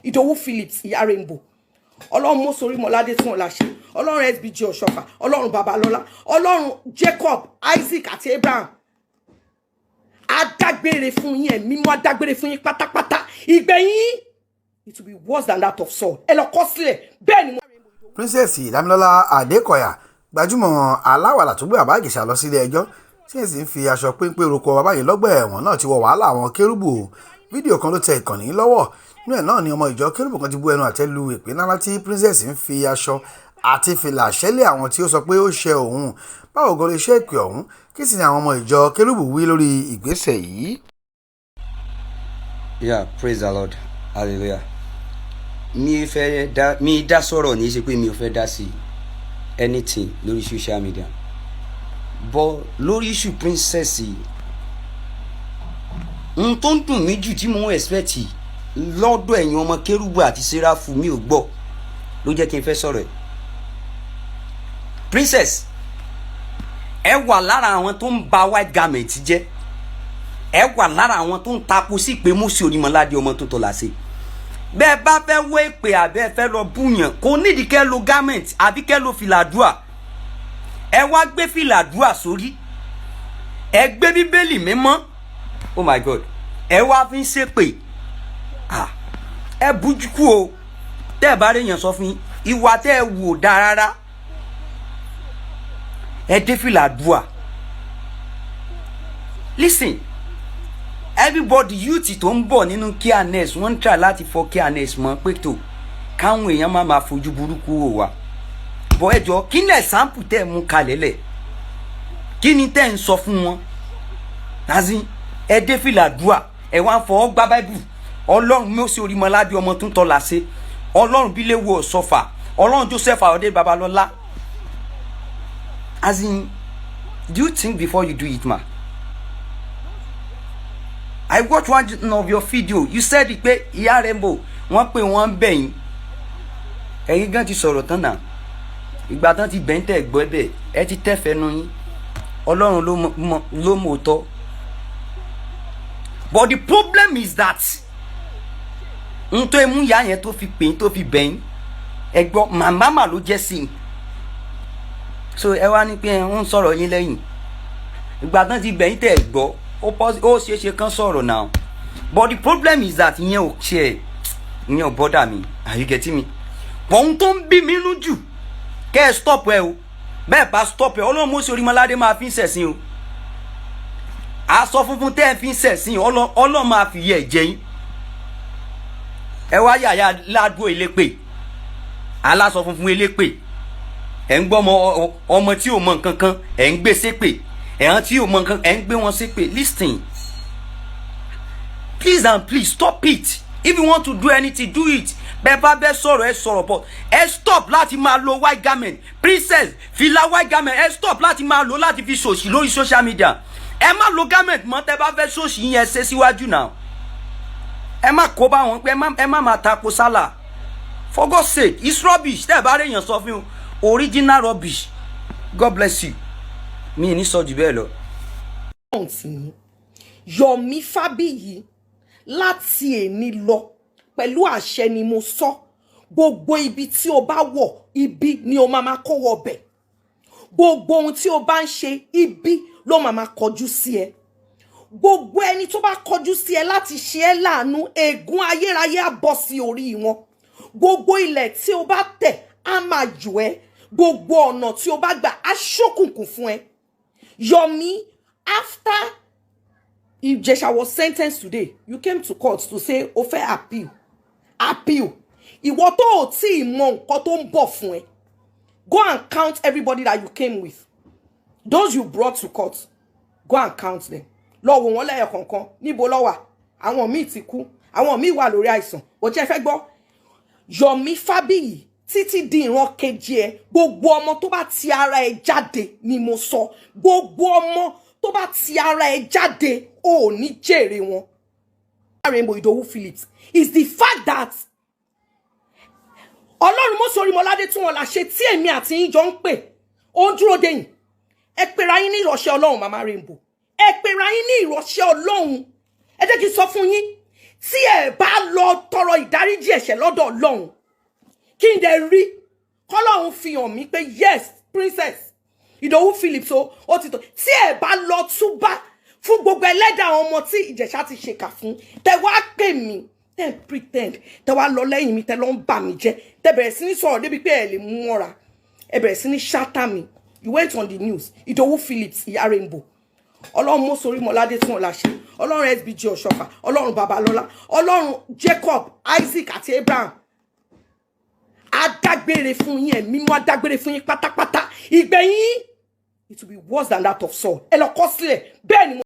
Ìdòwú Phillips ìyá Rainbow, Ọlọ́run Nítorí Mama tí wọ́n la ṣe, Ọlọ́run SBG Ọ̀ṣọ́fà, Ọlọ́run Babalọ́lá, Ọlọ́run Jacob, Isaac àti Abraham. Adágbére fún yín, ẹ̀mí mímọ́ adágbére fún yín pátápátá. Ìgbẹ̀yìn, it will be worse than that of Saul. Ẹ lọ kọ sílẹ̀. Bẹ́ẹ̀ ni mo. Princess Dámilọ́lá Adékọ̀yà, gbajúmọ̀ aláwàlà tó gbé bàbá Ìjẹ̀ṣà lọ sílé ẹjọ́, tí ẹ̀ sì ń fi aṣọ péńpé roko bàbá yìí lọ́gbà ẹ̀wọ̀n náà ti wọ wàhálà àwọn Kérúbù. Fídíò kan ló tẹ ìkànnì lọ́wọ́. Nínú ẹ̀ náà ni ọmọ ìjọ Kérúbù kan ti bú ẹnu àtẹ́ lu èpè ńlá tí Princess ń fi aṣọ àti fìlà ṣẹ́lẹ̀ àwọn tí ó sọ pé ó ṣe òun. Báwo gan lè ṣe èpè ọ̀hún? Kí sì ni àwọn ọmọ ìjọ Kérúbù wí lórí ìgbésẹ̀ yìí? Yeah, praise the Lord. Hallelujah. Mi dá sọ̀rọ̀ ní ṣe pé mi ò fẹ́ dá sí anything lórí social media. But lórí issue Princess n tó ń dùn mí jù tí mo expect lọ́dọ̀ ẹ̀yin ọmọ Kérúbù àti Séráfù mi ò gbọ́ ló jẹ́ kí n fẹ́ sọ̀rọ̀ ẹ̀. Princess ẹ wà lára àwọn tó ń ba white garment jẹ́, ẹ wà lára àwọn tó ń takò sí pé Nítorí Mama ọmọ tó tọ́lá sí. Bẹ́ẹ̀ bá fẹ́ wé pé àbẹ́ fẹ́ lọ búyàn kò nídìí kẹ́ lo garment àbí kẹ́ lo fìlàdúà. Ẹ wá gbé fìlàdúà sórí, ẹ gbé Bíbélì mímọ́, oh my God, ẹ wá fi ń ṣépè. Ẹ bújúkú o, tẹ́ ẹ bá rí èèyàn sọ fún yín ìwà tẹ́ ẹ wò dá rárá. Ẹ dé fìlàdúà. Listen, everybody youth tó ń bọ̀ nínú KNS wọ́n ń try láti fọ KNS mọ́ pé tó káwọn èèyàn má máa fojú burúkú wò wá. Bọ̀ ẹ jọ kí ni example tẹ́ ẹ mú kalẹ̀ lẹ̀? Kí ni tẹ́ ẹ ń sọ fún wọn? Azin ẹ dé fìlàdúà, ẹ wá fọwọ́ gbá Bible. Ọlọ́run Nítorí Mama ọmọ tó ń tọ́lá sí, Ọlọ́run Bíléwò Ọ̀ṣọ́fà, Ọlọ́run Joseph Ayọ̀dé Babalọ́lá. Azin, do you think before you do it, ma? I watched one of your video. You said it pé ìyá Rainbow wọ́n pé wọ́n bẹ̀yìn. Ẹ̀yin gan ti sọ̀rọ̀ tán náà. Ìgbà tán ti bẹ̀yìn tẹ́ gbọ́ ẹ̀bẹ̀, ẹ ti tẹ́fẹ̀ẹ́ nu yín. Ọlọ́run ló mọ̀ tọ́. But the problem is that n tó emu ìyá yẹn tó fi pè tó fi bẹ̀yìn. Ẹ gbọ́ màmá ló jẹ́ sí i. So ẹ wá ní pé wọ́n sọ̀rọ̀ yín lẹ́yìn. Ìgbà tán ti bẹ̀yìn tẹ́ gbọ́. Ó ṣeéṣe kan sọ̀rọ̀ now, but the problem is that ìyẹn ò ṣe ìyẹn ò bother me. Are you getting me? Ohun tó ń bí mi nú jù kẹ́ ẹ stop ẹ o, bẹ́ẹ̀ bá stop ẹ Ọlọ́run Nítorí Mama máa fi ń ṣẹ̀sìn o. Aṣọ funfun tẹ́ ẹ fi ń ṣẹ̀sìn Ọlọ́run máa fi yẹ ẹ̀jẹ̀ yín. Ẹ wá yàyà ládùú elépè, aláṣọ funfun elépè, ẹ̀ ń gbọ́ ọmọ tí ò mọ nǹkan kan ẹ̀ ń gbé ṣépè. Listen, please and please stop it. If you want to do anything, do it. Bẹ́ẹ̀ sọ̀rọ̀ ẹ sọ̀rọ̀, but ẹ stop láti máa lo white garment. Princess fìlà white garment ẹ stop láti máa lo láti fi ṣòṣì lórí social media. Ẹ má lo garment mọ́ tẹ́ bá fẹ́ ṣòṣì yẹn ṣe síwájú náà. Ẹ má kó bá wọn pé ẹ má máa tako sálà. For God's sake, it's rubbish. Tẹ́ bá rí èèyàn sọ fún original rubbish. God bless you. Mi ní sọ jù bẹ́ẹ̀ lọ. Yomi Fabiyi láti èní lọ pẹ̀lú àṣẹ ni mo sọ, gbogbo ibi tí o bá wọ̀ ibi ni o máa kó wọ bẹ̀. Gbogbo ohun tí o bá ń ṣe ibi ló máa kọjú sí ẹ. Gbogbo ẹni tó bá kọjú sí ẹ láti ṣe ẹ́ láàánú, ègún ayérayé á bọ́ sí orí wọn. Gbogbo ilẹ̀ tí o bá tẹ̀ á máa jù ẹ́. Gbogbo ọ̀nà tí o bá gbà á ṣókùnkùn fún ẹ. Yomi, after Ijesha was sentenced today, you came to court to say o fẹ́ appeal. Ìwọ tó ò tí ì mọ nǹkan tó ń bọ̀ fún ẹ. Go and count everybody that you came with. Those you brought to court, go and count them. Lọ wò wọ́n lẹ́yọ kọ̀ọ̀kan, níbo ló wà? Àwọn míì ti kú, àwọn míì wà lórí àìsàn. Ó jẹ́ fẹ́ gbọ́. Yomi Fabiyi títí di ìran kejì ẹ, gbogbo ọmọ tó bá ti ara ẹ jáde ni mo sọ. Gbogbo ọmọ tó bá ti ara ẹ jáde ò ní jèrè wọn. Rainbow Ìdòwú Phillips is the fact that Ọlọ́run Nítorí Mama tí wọ́n la ṣe tí èmi àti yín jọ ń pè ó ń dúró dè yín. Ẹ pera yín ní ìránṣẹ́ Ọlọ́run Mama Rainbow. Ẹ pera yín ní ìránṣẹ́ Ọlọ́run. Ẹ jẹ́ kí n sọ fún yín, tí ẹ bá lọ tọrọ ìdáríjì ẹ̀ṣẹ̀ lọ́dọ̀ Ọlọ́run kí n dẹ̀ rí kọ́lọ́run fi hàn mí pé yes princess Ìdòwú Phillips ó ti tọ́ tí ẹ bá lọ túbá fún gbogbo ẹlẹ́dàá àwọn ọmọ tí Ìjẹ̀ṣà ti ṣèkà fún tẹ wá pè mí tẹ pretend tẹ wá lọ lẹ́yìn mi tẹ lọ ń bà mí jẹ́ tẹ bẹ̀rẹ̀ sí ní sọ̀rọ̀ débi pé ẹ lè mú mọ́ra ẹ bẹ̀rẹ̀ sí ní ṣátà mi you went on the news Ìdòwú Phillips ìyá Rainbow Ọlọ́run Mọ́sórí Mọ́ládé tún ọ̀la ṣe Ọlọ́run SBG Ọ̀ṣọ́fà Ọlọ́run Babalọ́lá Ọlọ́run Jacob Isaac àti Abraham adágbére fún yín ẹ̀mí mọ́ adágbére fún yín pátápátá ìgbẹ̀yìn it will be worse than that of Saul ẹ lọ kọ sílẹ̀ bẹ́ẹ̀ ni